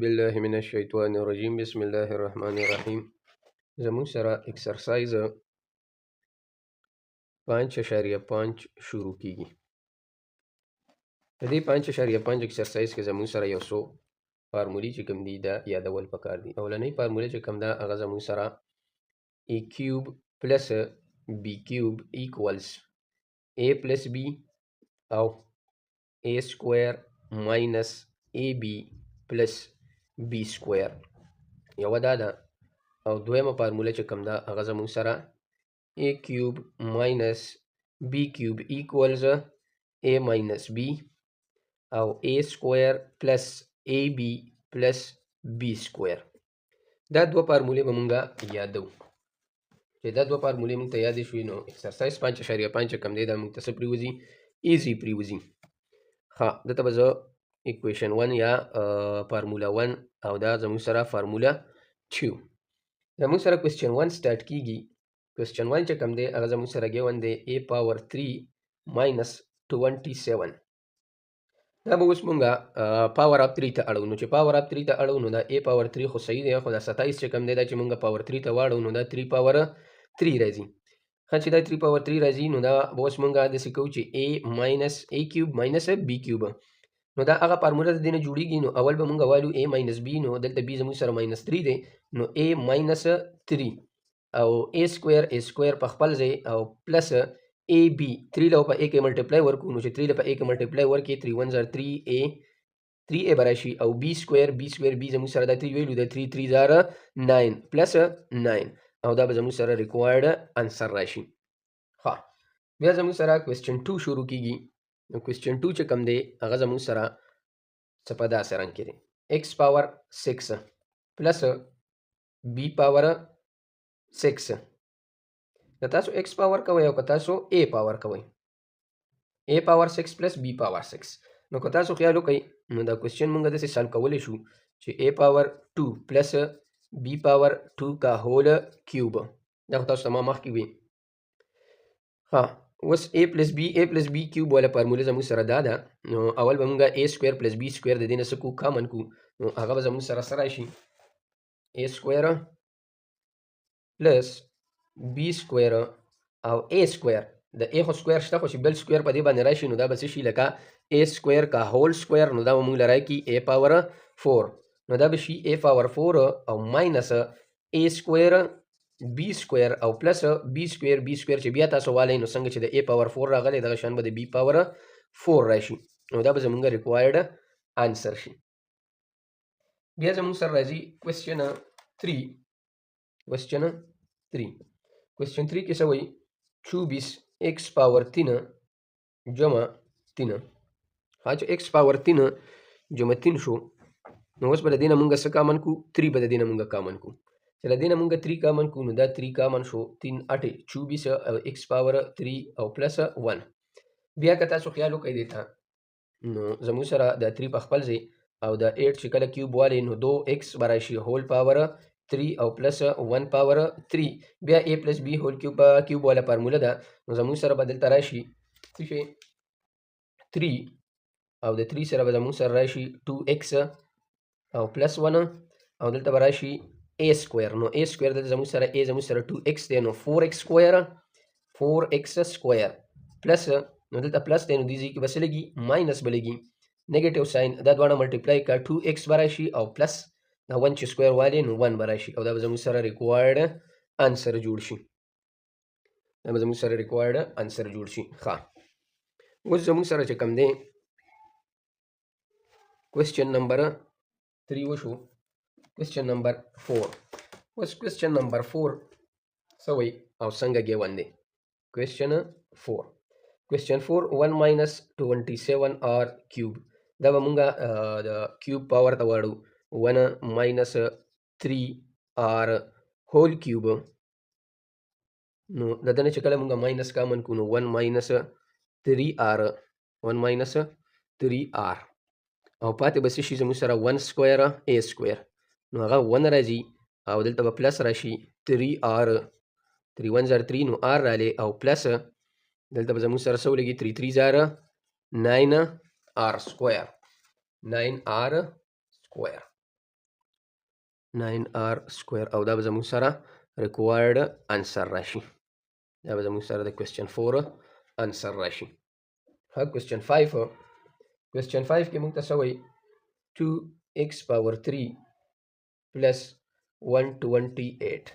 بالله من الشیطان الرجیم بسم الله الرحمن الرحیم. زمون سره اکسرسایز 5.5 شروع کیږي. د دې 5.5 اکسرسایز کې زمون سره یو څو فارمولې چې کوم دي دا یادول پکار دي. اولنۍ فارموله چې کوم ده هغه زمون سره a cube plus b cube equals a plus b او a square minus ab plus b square یو دا ده. او دویمه فارموله چې کوم ده هغه زمون سره a cube minus b cube equals a minus b او a square plus ab plus b square. دا دوه فارمولې به مونږه یادو. چې دا دوه فارمولې مونږ ته یادې شوې نو اکسرسایز 5.5 کوم دی دا مونږ ته څه پریوځي؟ ایزي پریوځي. ښه دلته به زه equation 1 یا فارموله 1 او دا زموږ سره فارموله 2. زموږ سره question 1 سٹارټ کیږي. question 1 چې کوم دی هغه زموږ سره given دی a power 3 minus 27. دا به اوس مونږه پاور اپ 3 ته اړو. نو چې پاور اپ 3 ته اړو نو دا a power 3 خو صحیح دی، خو دا 27 چې کوم دی دا چې مونږه پاور 3 ته واړو نو دا 3 power 3 راځي. ښه چې دا 3 power 3 راځي نو دا به اوس مونږه داسې کوو چې a minus a cube minus b cube. نو دا هغه فارموله د دې نه جوړیږي. نو اول به مونږه والو a minus b، نو دلته b زموږ سره minus 3 دی نو a minus 3 او a square په خپل ځای او پلس ab 3 له په a کې ملټیپلای ورکو. نو چې 3 له په a کې ملټیپلای ورکې 3 1 زر 3a براشي او b square b زموږ سره دا 3 ویلو دا 3 3 زر 9 پلس 9 او دا به زموږ سره ریکوایرډ انسر راشي. ها بیا زموږ سره کوېسچن 2 شروع کیږي. نو کوېسچن 2 چې کوم دی هغه زموږ سره څه په داسې رنګ کې دی x پاور 6 پلس b پاور 6. که تاسو x پاور کوئ او که تاسو a پاور کوئ a پاور 6 پلس b پاور 6. نو که تاسو خیال وکئ نو دا کوېسچن مونږ داسې سالو کولی شو چې a پاور 2 پلس b پاور 2 کا هول کیوب. دا خو تاسو ته ما مخکې وي. ها اوس a پلس b کیوب والا فارموله زموږ سره دا ده. نو اول به مونږه a سکویر پلس b سکویر د دې نه څه کو کامن کو. نو هغه به زموږ سره څه راشي a سکویر پلس b سکویر او a سکویر. د a خو سکویر شته خو چې بل سکویر په دې باندې راشي نو دا به څه شي لکه a سکویر کا هول سکویر. نو دا به مونږ لرای کی a پاور 4 نو دا به شي a پاور 4 او ماینس a سکویر b سکویر او پلس b سکویر چې بیا تاسو والئ نو څنګه چې د a پاور 4 راغلی دغه شان به د b پاور 4 راشي. نو دا به زمونږ ریکوایرډ انسر شي. بیا زمونږ سره راځي کوېسچن 3. کوېسچن 3 کې څه وایي 24 x پاور 3 جمع 3. ها چې x پاور 3 جمع 3 شو نو اوس به د دې نه مونږه څه کامن کو 3 به د دې نه مونږه کامن کو. چې د دې نه مونږه 3 کامن کو نو دا 3 کامن شو 3 8 24 او x پاور 3 او پلس 1. بیا که تاسو خیال وکئ دې ته نو زموږ سره دا 3 په خپل ځای او دا 8 چې کله کیوب والي نو 2x براشي هول پاور 3 او پلس 1 پاور 3. بیا a پلس b هول کیوب والا فارموله ده. نو زموږ سره به دلته راشي 3 او د 3 سره به زموږ سره راشي 2x او پلس 1 او دلته به راشي a سکویر. نو a سکویر دلته زموږ سره a زموږ سره 2x دی نو 4x سکویر پلس نو دلته پلس دی نو دې ځای کې به څه لګي ماینس به لګي نیگیټیو ساین. دا دواړه ملټیپلای کا 2x به راشي او پلس دا 1 چې سکویر والی نو 1 به راشي او دا به زموږ سره ریکوایرډ انسر جوړ شي. ښه اوس زموږ سره چې کوم دی کوېسچن نمبر 3 وشو. کوېسچن نمبر 4. اوس کوېسچن نمبر 4 څه وایي او څنګه ګیون دی. کوېسچن 4 1 minus 27 r کیوب. دا به مونږه د کیوب پاور ته واړو 1 minus 3r هول کیوب. نو د دې نه چې کله مونږه ماینس کامن کو نو 1 minus 3r او پاتې به څه شي زموږ سره 1 سکویر a سکویر. نو هغه 1 راځي او دلته به پلس راشي 3r 3 1 زر 3 نو r رالی او پلس دلته به زموږ سره څه ولګي 3 3 زر 9r سکویر. 9r square او دا به زموږ سره required answer راشي. دا به زموږ سره د question 4 answer راشي. ها question 5 کې موږ ته څه وایي 2x power 3 plus 128.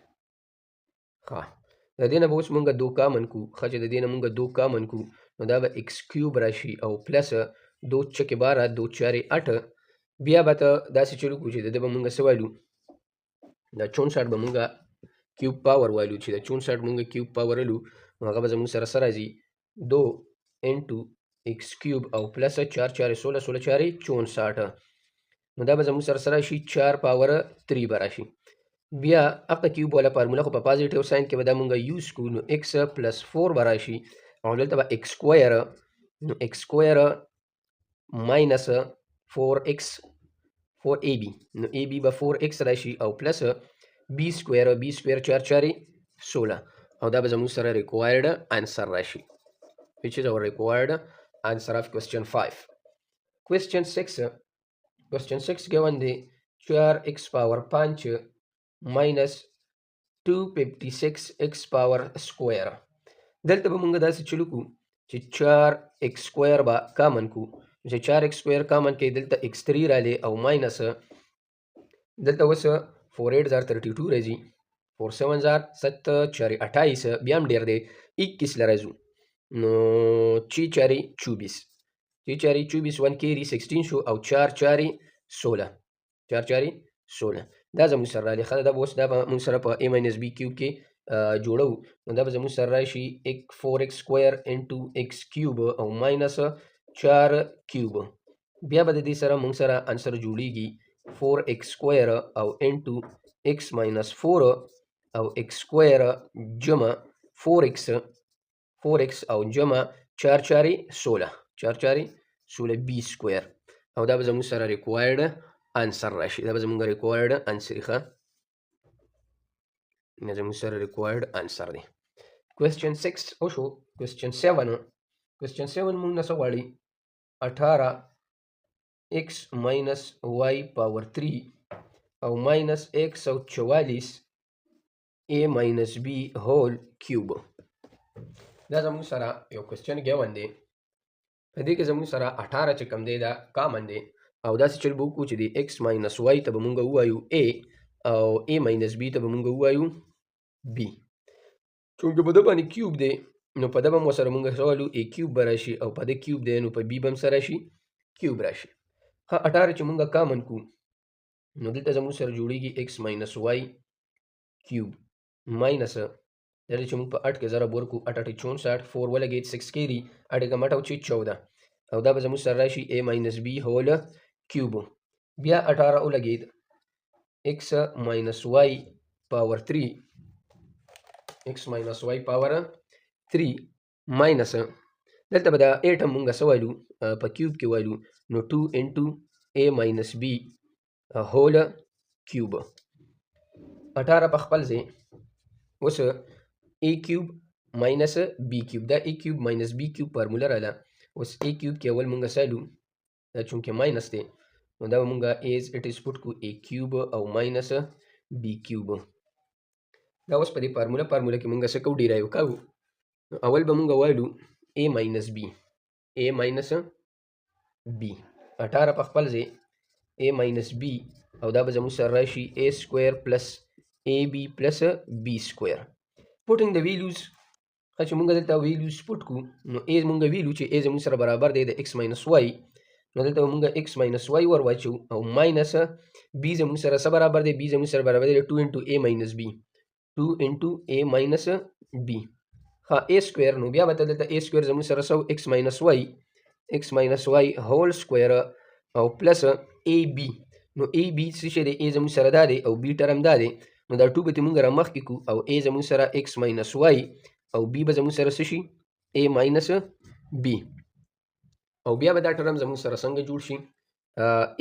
ها د دې نه به اوس موږ 2 کامن کو. ښه چې د دې نه موږ 2 کامن کو نو دا به x کیوب راشي او پلس 2 چکې 12 2 4 8. بیا به ته داسې چلو کو چې د دې به موږ څه وایو دا 64 به موږ کیوب پاور وایو چې د 64 موږ کیوب پاور لو نو هغه به زموږ سره سره راځي 2 انټو x کیوب او پلس 4 4 16 16 4 64. نو دا به زموږ سره سره شي 4 پاور 3 به راشي. بیا اقا کیوب والا فارمولا خو په پازیټیو ساين کې به دا مونږ یوز کو نو x پلس 4 به راشي او دلته به x سکویر نو x سکویر ماینس 4x 4ab نو ab به 4x راشي او پلس b سکویر 4 4 16 او دا به زموږ سره ریکوایرډ انسر راشي which is our required answer of question 5. Question 6 given the 4x power 5 minus 256x power square. دلته به موږ داسې چلو کو چې 4x سکویر به کامن کو چې 4x سکویر کامن کې دلته x3 رالی او ماینس دلته اوس 4832 راځي 47 بیا هم ډیر دی 21 لراځو نو 4 24 1 کېری 16 شو او 4 4 16 دا زموږ سره رالی. ښه دا به اوس دا به موږ سره په a minus b کیوب کې جوړو نو دا به زموږ سره راشي 4x سکویر انټو x کیوب او ماینس 4 کیوب. بیا به د دې سره موږ سره انسر جوړیږي 4x سکویر او انټو x minus 4 او x سکویر جمع 4x او جمع 4 4 16 b سکویر او دا به زموږ سره ریکوایرډ انسر راشي. دا به زموږ ریکوایرډ انسر ښه دا زموږ سره ریکوایرډ انسر دی. question 6 او شو question 7 موږ نه څه غواړي 18x minus y power 3 او minus x او 44 a minus b whole cube. دا زموږ سره یو question given دی په دې کې زموږ سره 18 چې کوم دی دا کامن دی او داسې چل به وکړو چې د x minus y ته به مونږ ووایو a او a minus b ته به مونږ ووایو b. چونکې په ده باندې کیوب دی نو په ده به هم سره مونږ څه وایو a کیوب به راشي او په ده کیوب دی نو په b به هم سره راشي کیوب راشي. ښه 18 چې مونږ کامن کو نو دلته زموږ سره جوړیږي x minus y کیوب ماینس دلته چې مونږ په 8 کې ضرب ورکو 8 8 64 4 ولګېد 6 کېري 8 کم 8 او 14 او دا به زموږ سره راشي a minus b هول کیوب. بیا 18 ولګېد x minus y پاور 3 ماینس دلته به دا 8 هم مونږ څه وایو په کیوب کې وایو نو 2 انټو a minus b هول کیوب. 18 په خپل ځای اوس a کیوب ماینس b کیوب دا a کیوب ماینس b کیوب فارموله رااله. اوس a کیوب کې اول مونږ سالو دا چونکې ماینس دی نو دا به مونږ ایز اټ از پټ کو a کیوب او ماینس b کیوب. دا اوس په دې فارموله کې مونږ څه کوو ډیرایو کوو. اول به مونږ وایو a minus b 18 په خپل ځای a minus b او دا به زموږ سره راشي a سکویر پلس ab پلس b سکویر. پوټینګ د ویلیوز چې مونږ دلته ویلیوز پټ کو نو a مونږ ویلو چې a زموږ سره برابر دی د x minus y نو دلته مونږ x minus y ور واچو او ماینس b زموږ سره څه برابر دی b زموږ سره برابر دی 2 انټو a minus b 2 انټو a minus b. ها a سکویر نو بیا به دلته a سکویر زموږ سره سو x minus y هول سکویر او پلس ab نو ab څه شي دی a زموږ سره دا دی او b ټرم دا دی نو دا 2 به موږ را مخکې کو او a زموږ سره x minus y او b به زموږ سره څه شي a minus b او بیا به دا ټرم زموږ سره څنګه جوړ شي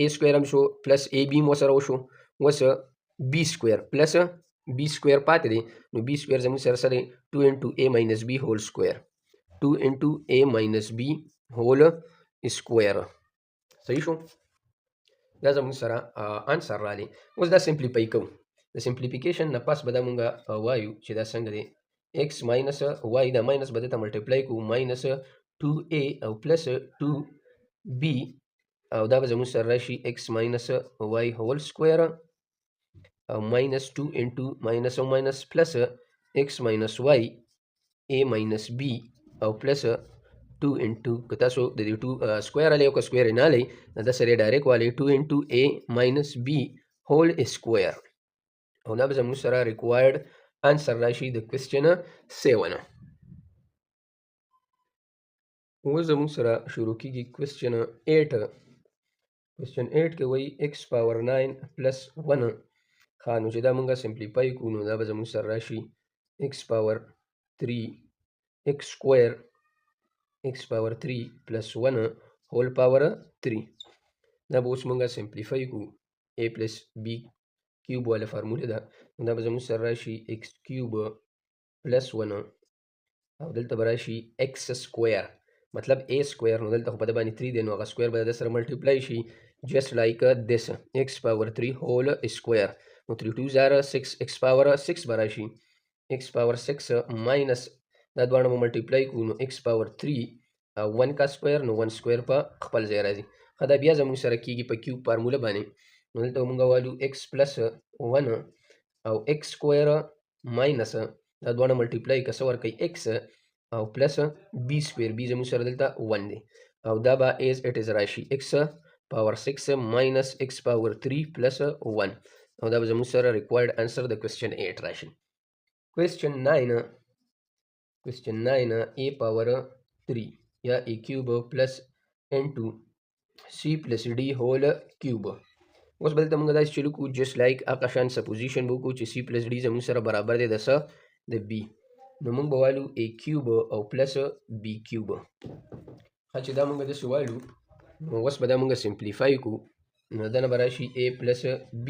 a سکویر هم شو پلس ab مو سره وشو وس b سکویر پلس b سکویر پاتې دی نو b سکویر زموږ سره سره 2 انټو a minus b هول سکویر 2 انټو a minus b هول سکویر. صحیح شو. دا زموږ سره انسر رالی. اوس دا سمپلیفای کوو. د سمپلیفیکیشن نه پس به دا مونږ وایو چې دا څنګه دی. x ماینس y دا ماینس به دلته ملټیپلای کوو ماینس 2a او پلس 2b او دا به زموږ سره راشي x ماینس y هول سکویر او ماینس 2 انټو ماینس او ماینس پلس x ماینس y a ماینس b او پلس 2 انټو که تاسو د دې 2 سکویر علی او که سکویر نه علی دا سره ډایرکټ والی 2 انټو a ماینس b هول سکویر او دا به زموږ سره ریکوایرډ انسر راشي د کوېسچن 7. اوس زموږ سره شروع کیږي کوېسچن 8. کوېسچن 8 کې وایي x پاور 9 پلس 1 ښه نو چې دا مونږه سمپلیفای کړو نو دا به زموږ سره راشي x پاور 3 x سکویر x پاور 3 پلس 1 هول پاور 3 دا به اوس مونږه سمپلیفای کړو a پلس b کیوب والا فارموله ده نو دا به زموږ سره راشي x کیوب پلس 1 او دلته به راشي x سکویر مطلب a سکویر نو دلته خو په ده باندې 3 دی نو هغه سکویر به د سره ملټیپلای شي just like this x power 3 whole square نو 3 2 are 6 x power 6 به راشي x power 6 minus دا دواړه مو ملټیپلای کوو نو x power 3 او 1 کا سکویر نو 1 سکویر په خپل ځای راځي. ښه دا بیا زموږ سره کیږي په کیوب فارموله باندې نو دلته مونږ والو x پلس 1 او x سکویر ماینس دا دواړه ملټیپلای که څه ورکوي x او پلس b سکویر b زموږ سره دلته 1 دی او دا به ایز اټ از راشي x پاور 6 ماینس x پاور 3 پلس 1 او دا به زموږ سره ریکوایرډ انسر د کوېسچن 8 راشي. کوېسچن 9 a پاور 3 یا a کیوب پلس انټو c پلس d هول کیوب. اوس به دلته مونږ داسې چلو کوو جست لایک هغه شان سپوزیشن به وکړو چې c پلس d زموږ سره برابر دی د څه د b نو مونږ به والو a کیوب او پلس b کیوب. ښه چې دا مونږ داسې والو نو اوس به دا مونږ سمپلیفای کوو نو دنه به راشي a پلس b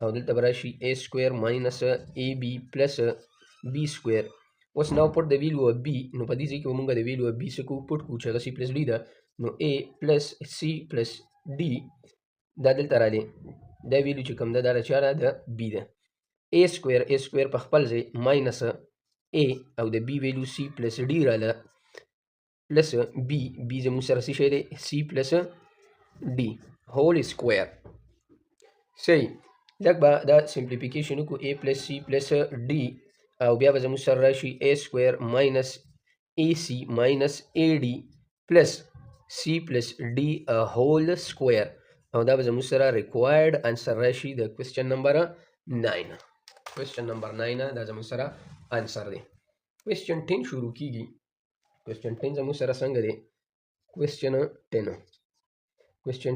او دلته به راشي a سکویر ماینس ab پلس b سکویر. اوس ناو پټ د ویلو of b نو په دې ځای کې به مونږ د ویلو of b څه کوو پټ کوو چې هغه c پلس d ده نو a پلس c پلس d دا دلته رالی دا ویلو چې کوم ده دا د چا ده د b ده a سکویر په خپل ځای ماینس a او د b ویلو c پلس d راله پلس b زموږ سره څه شی دی c پلس d هول سکویر. صحیح لږ به دا سمپلیفیکیشن وکړو a پلس c پلس d او بیا به زموږ سره راشي a سکویر ماینس ac ماینس ad پلس c پلس d هول سکویر او دا به زموږ سره ریکوایرډ انسر راشي د کوېسچن نمبر 9. کوېسچن نمبر 9 دا زموږ سره انسر دی. کوېسچن 10 شروع کیږي. کوېسچن 10 زموږ سره څنګه دی. کوېسچن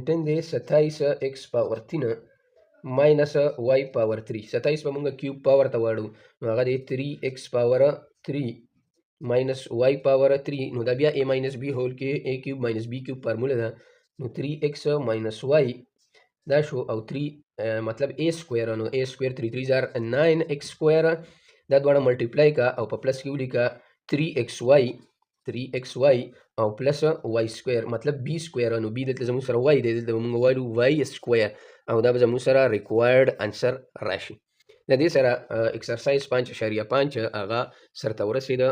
10 دی 27 x پاور 3 ماینس y پاور 3 27 به مونږ کیوب پاور ته واړو نو هغه دی 3x پاور 3 ماینس y پاور 3 نو دا بیا a ماینس b هول کې a کیوب ماینس b کیوب فارموله ده نو 3x ماینس y دا شو او 3 مطلب a سکویر نو a سکویر 3 3 زار 9x سکویر دا دواړه ملټیپلای کا او په پلس کې ولیکه 3xy او پلس y سکویر مطلب b سکویر نو b دلته زموږ سره y دی دلته مونږ وایو y سکویر او دا به زموږ سره ریکوایرډ انسر راشي. د دې سره ایکسرسایز 5.5 هغه سرته ورسېده.